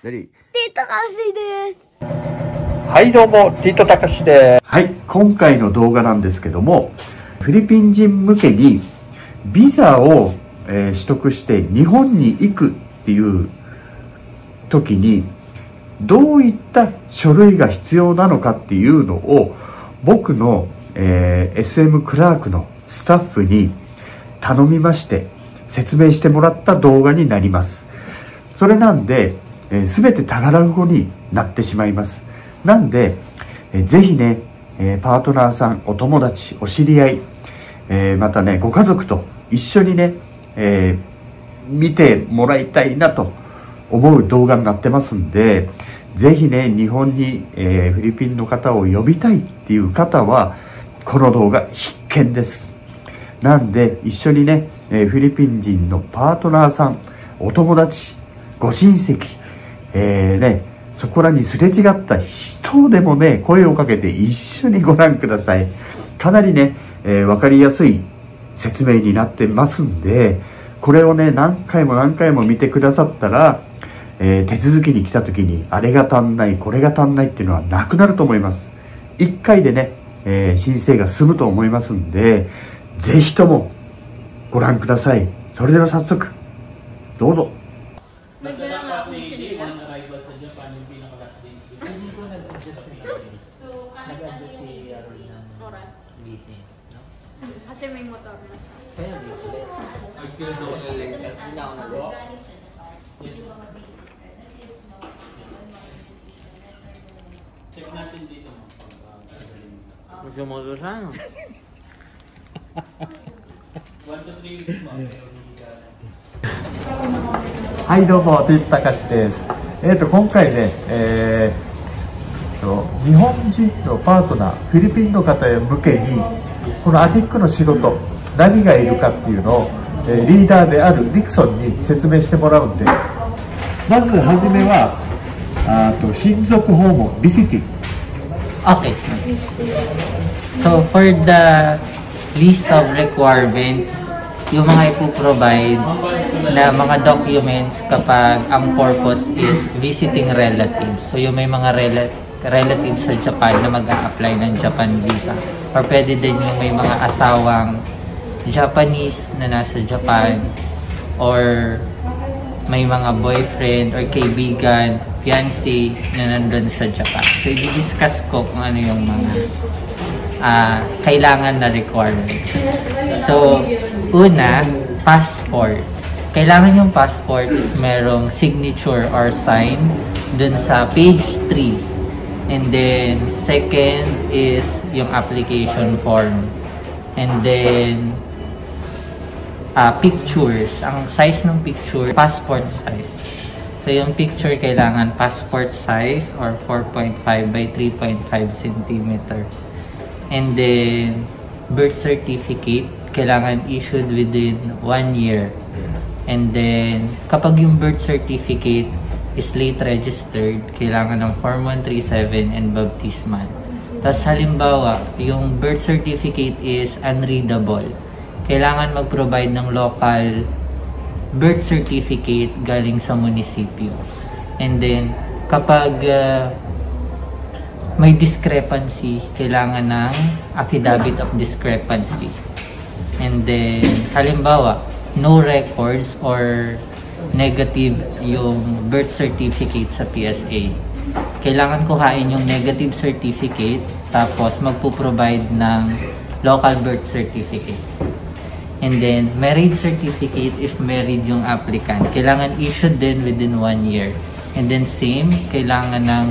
Ready? Tito Kasiです。はい、どうも、ティートたかしです。はい、今回の動画なんですけども、フィリピン人向けにビザを、取得して日本に行くっていう時にどういった書類が必要なのかっていうのを僕の、SM クラークのスタッフに頼みまして説明してもらった動画になります。それなんで、全てタガラグ語になってしまいます。なんで、ぜひね、パートナーさん、お友達、お知り合い、またね、ご家族と一緒にね、見てもらいたいなと思う動画になってますんで、ぜひね、日本に、フィリピンの方を呼びたいっていう方は、この動画必見です。なんで、一緒にね、フィリピン人のパートナーさん、お友達、ご親戚、そこらにすれ違った人でもね、声をかけて一緒にご覧ください。かなりね、わかりやすい説明になってますんで、これをね、何回も何回も見てくださったら、手続きに来た時に、あれが足んない、これが足んないっていうのはなくなると思います。1回でね、申請が済むと思いますんで、ぜひともご覧ください。それでは早速、どうぞ。Masarap ako initially on arrival sa Japan yung pinaka-last days. Hindi ko nag-adjust na yun. So, kahit Nag-adjust ano si yung Aaron ng oras. gising. No? Kasi may motor na siya. Kaya usually. I feel no Hindi na ako nag-walk. Check natin dito mo. Gusto mo ito sana? 1 to 3 weeks mo. はい、どうも、ティートたかしです。今回ね、日本人のパートナー、フィリピンの方へ向けに、このアティックの仕事、何がいるかっていうのを、リーダーであるリクソンに説明してもらうんで、まずはじめは、親族訪問、ビシティ。Okay. So for the list of requirements, yung mga ipoprovide na mga documents kapag ang purpose is visiting relatives. So yung may mga relatives sa Japan na mag-a-apply ng Japan visa. Or pwede din yung may mga asawang Japanese na nasa Japan. Or may mga boyfriend or kaibigan, fiancé na nandun sa Japan. So i-discuss ko kung ano yung mga kailangan na requirements. So, una, passport. Kailangan yung passport is merong signature or sign dun sa page 3. And then, second is yung application form. And then, pictures. Ang size ng picture, passport size. So, yung picture kailangan passport size or 4.5 by 3.5 centimeter. And then, birth certificate, kailangan issued within 1 year. And then, kapag yung birth certificate is late registered, kailangan ng Form 137 and baptismal. Tapos halimbawa, yung birth certificate is unreadable. Kailangan mag-provide ng local birth certificate galing sa munisipyo. And then, kapag may discrepancy, kailangan ng affidavit of discrepancy. And then, halimbawa, no records or negative yung birth certificate sa PSA. Kailangan kuhain yung negative certificate, tapos magpo-provide ng local birth certificate. And then, marriage certificate if married yung applicant. Kailangan issued din within 1 year. And then, same, kailangan ng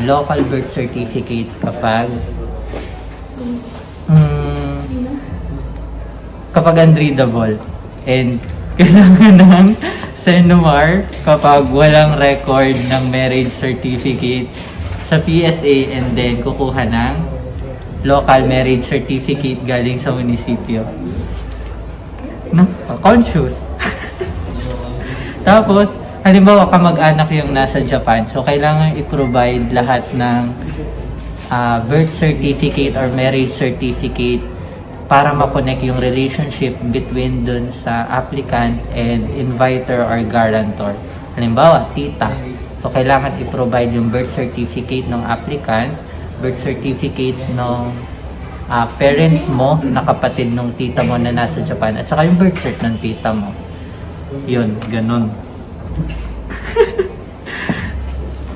local birth certificate kapag unreadable. And kailangan ng Senomar kapag walang record ng marriage certificate sa PSA, and then kukuha ng local marriage certificate galing sa munisipyo. Conscious. Tapos, halimbawa kamag-anak yung nasa Japan, so kailangan i-provide lahat ng birth certificate or marriage certificate para ma-connect yung relationship between dun sa applicant and inviter or guarantor. Halimbawa, tita. So, kailangan i-provide yung birth certificate ng applicant, birth certificate ng parent mo, na kapatid ng tita mo na nasa Japan, at saka yung birth cert ng tita mo. Yun, ganun.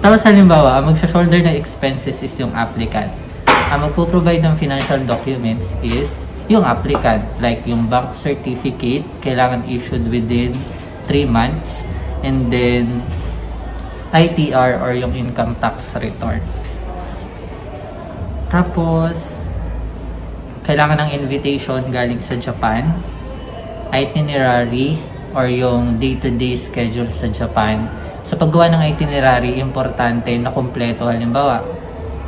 Tapos halimbawa, ang magsha-shoulder ng expenses is yung applicant. Ang magpo-provide ng financial documents is yung applicant. Like yung bank certificate, kailangan issued within 3 months. And then, ITR or yung income tax return. Tapos, kailangan ng invitation galing sa Japan, itinerary or yung day-to-day schedule sa Japan. Sa paggawa ng itinerary, importante na kumpleto. Halimbawa,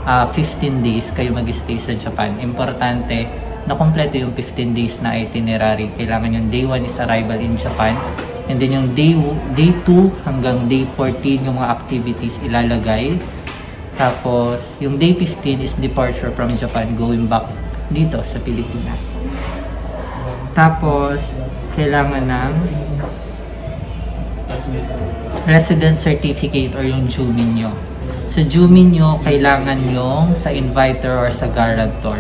15 days kayo mag-stay sa Japan. Importante na kumpleto yung 15 days na itinerary. Kailangan yung day 1 is arrival in Japan. And then yung day 2 hanggang day 14 yung mga activities ilalagay. Tapos, yung day 15 is departure from Japan, going back dito sa Pilipinas. Tapos, kailangan ng residence certificate or yung JUMIN nyo. Sa JUMIN nyo, kailangan yung sa inviter or sa guarantor.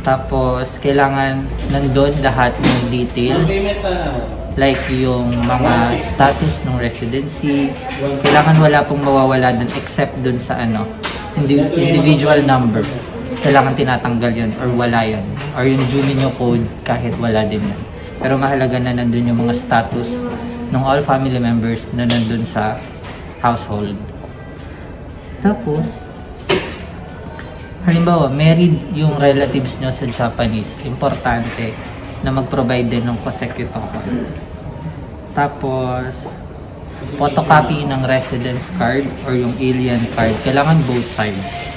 Tapos, kailangan nandun lahat ng details. Like yung mga status ng residency. Kailangan wala pong mawawala dun except dun sa individual number. Kailangan tinatanggal yun or wala yun. Or yung JUMIN nyo code kahit wala din yun. Pero mahalaga na nandun yung mga status ng all family members na nandun sa household. Tapos, halimbawa, married yung relatives nyo sa Japanese, importante na mag-provide din ng koseki-toko. Tapos, photocopy ng residence card or yung alien card, kailangan both sides.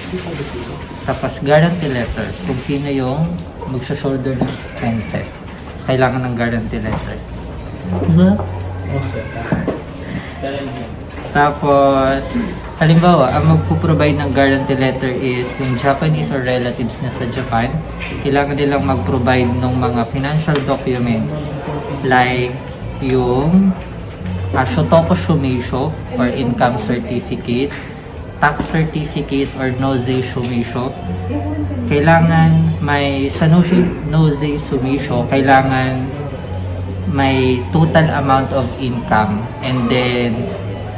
Tapos, guarantee letter, kung sino yung magsha-shoulder ng expenses, kailangan ng guarantee letter. Diba? Tapos, halimbawa, ang magpo-provide ng guarantee letter is yung Japanese or relatives na sa Japan. Kailangan nilang mag-provide ng mga financial documents like yung Shotoku Shumeisho or income certificate, tax certificate or Nozei Shumeisho. Kailangan may sa Nozei Shumeisho, kailangan may total amount of income, and then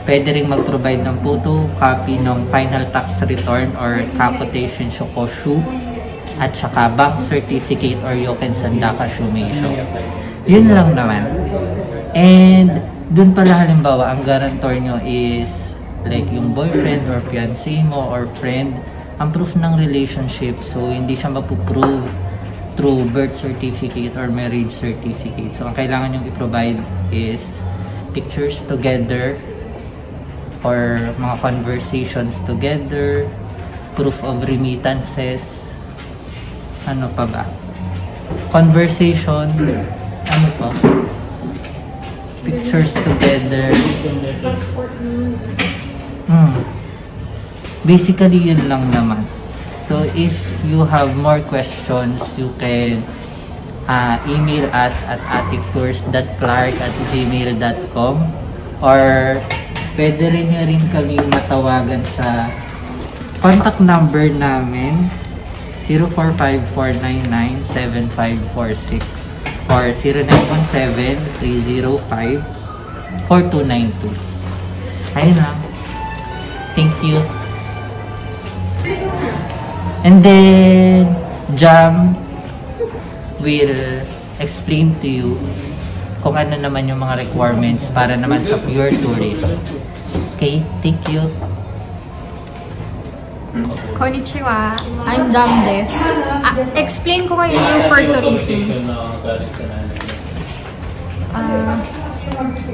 pwede rin mag-provide ng photocopy ng final tax return or Kakuteishin Shokoshu at saka bank certificate or Yoken Sandaka Shumeisho. Yun lang naman. And dun pala halimbawa ang guarantor nyo is like yung boyfriend or fiancé mo or friend, ang proof ng relationship, so hindi siya mapuprove through birth certificate or marriage certificate. So, ang kailangan yung i-provide is pictures together or mga conversations together, proof of remittances, ano pa ba? Conversation, ano pa? Pictures together. Basically, yun lang naman. So, if you have more questions, you can email us at atiktours.clark@gmail.com or pwede rin nyo rin kami matawagan sa contact number namin 045-499-7546 or 0917-305-4292. Ayun lang. Thank you. And then, Jam will explain to you kung ano naman yung mga requirements para naman sa pure tourist. Okay, thank you. Konnichiwa, I'm Jam Des. Explain ko kayo yung for tourism.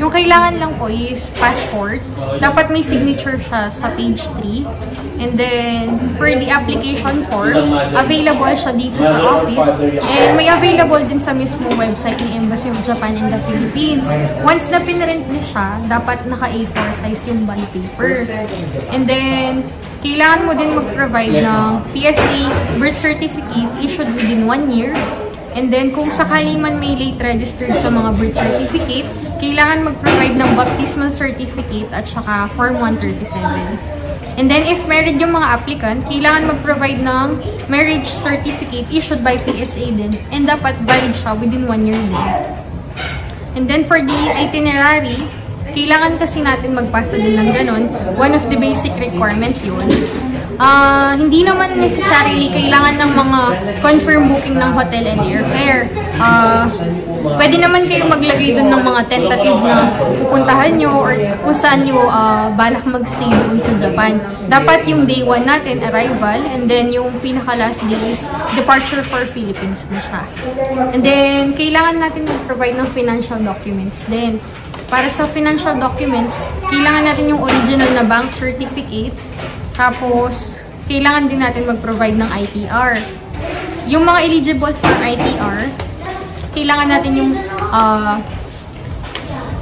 Yung kailangan lang po is passport. Dapat may signature siya sa page 3. And then, for the application form, available siya dito sa office. And may available din sa mismo website ng Embassy of Japan in the Philippines. Once na pinrint niyo siya, dapat naka A4 size yung bond paper. And then, kailangan mo din mag-provide ng PSA birth certificate issued within 1 year. And then, kung sakali man may late registered sa mga birth certificate, kailangan mag-provide ng baptismal certificate at saka Form 137. And then, if married yung mga applicant, kailangan mag-provide ng marriage certificate issued by PSA din. And dapat valid siya within 1 year din. And then, for the itinerary, kailangan kasi natin magpasa din ng ganun. One of the basic requirement yun. Hindi naman necessarily kailangan ng mga confirm booking ng hotel and airfare. Pwede naman kayo maglagay dun ng mga tentative na pupuntahan nyo or kung saan nyo balak magstay doon sa Japan. Dapat yung day 1 natin, arrival, and then yung pinaka-last day is departure for Philippines na siya. And then, kailangan natin mag-provide ng financial documents din. Para sa financial documents, kailangan natin yung original na bank certificate. Tapos, kailangan din natin mag-provide ng ITR. Yung mga eligible for ITR, kailangan natin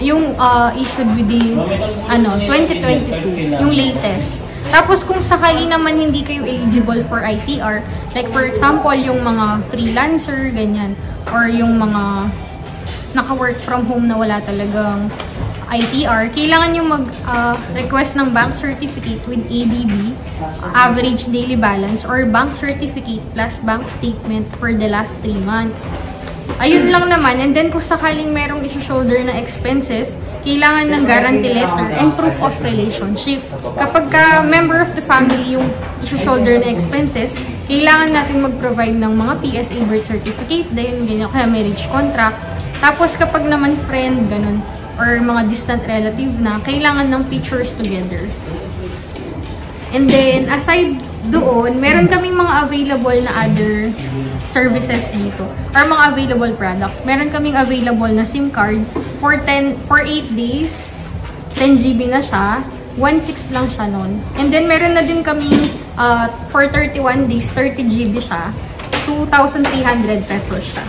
yung issued within 2022, yung latest. Tapos, kung sakali naman hindi kayo eligible for ITR, like for example, yung mga freelancer, ganyan, or yung mga naka-work from home na wala talagang ITR, kailangan yung mag-request ng bank certificate with ADB, average daily balance, or bank certificate plus bank statement for the last 3 months. Ayun lang naman. And then, kung sakaling merong issue-shoulder na expenses, kailangan ng guarantee letter and proof of relationship. Kapag ka member of the family yung issue-shoulder na expenses, kailangan natin mag-provide ng mga PSA birth certificate, then ganyan, kaya marriage contract. Tapos, kapag naman friend, ganun, or mga distant relative na, kailangan ng pictures together. And then, aside doon, meron kaming mga available na other services dito, or mga available products. Meron kaming available na SIM card for 8 days, 10 GB na siya, 1.6 lang siya nun. And then, meron na din kaming for 31 days, 30 GB siya, 2,300 pesos siya.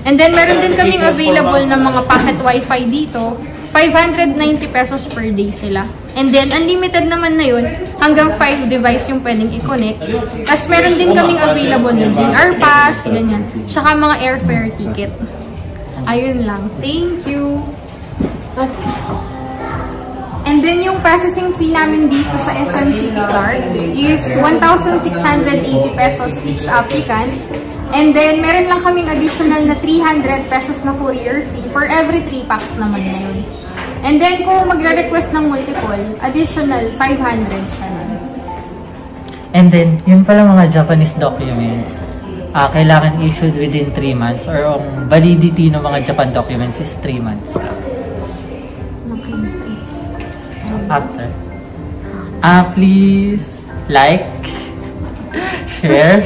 And then, meron din kaming available na mga packet wifi dito. 590 pesos per day sila. And then, unlimited naman na yun. Hanggang 5 device yung pwedeng i-connect. Tapos, meron din kaming available na JR Pass, ganyan. Tsaka mga airfare ticket. Ayun lang. Thank you! And then, yung processing fee namin dito sa SM City Card is 1,680 pesos each applicant. And then, meron lang kaming additional na 300 pesos na courier fee for every 3 packs naman na yun. And then, kung magre-request ng multiple, additional 500 siya na. And then, yun pala mga Japanese documents, kailangan issued within 3 months or ang validity ng mga Japan documents is 3 months. After. Please like, share,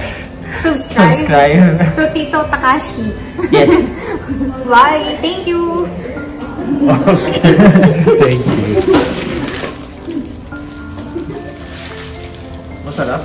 subscribe to Tito Takashi. Yes. Bye! Thank you! Okay. Thank you. Masarap?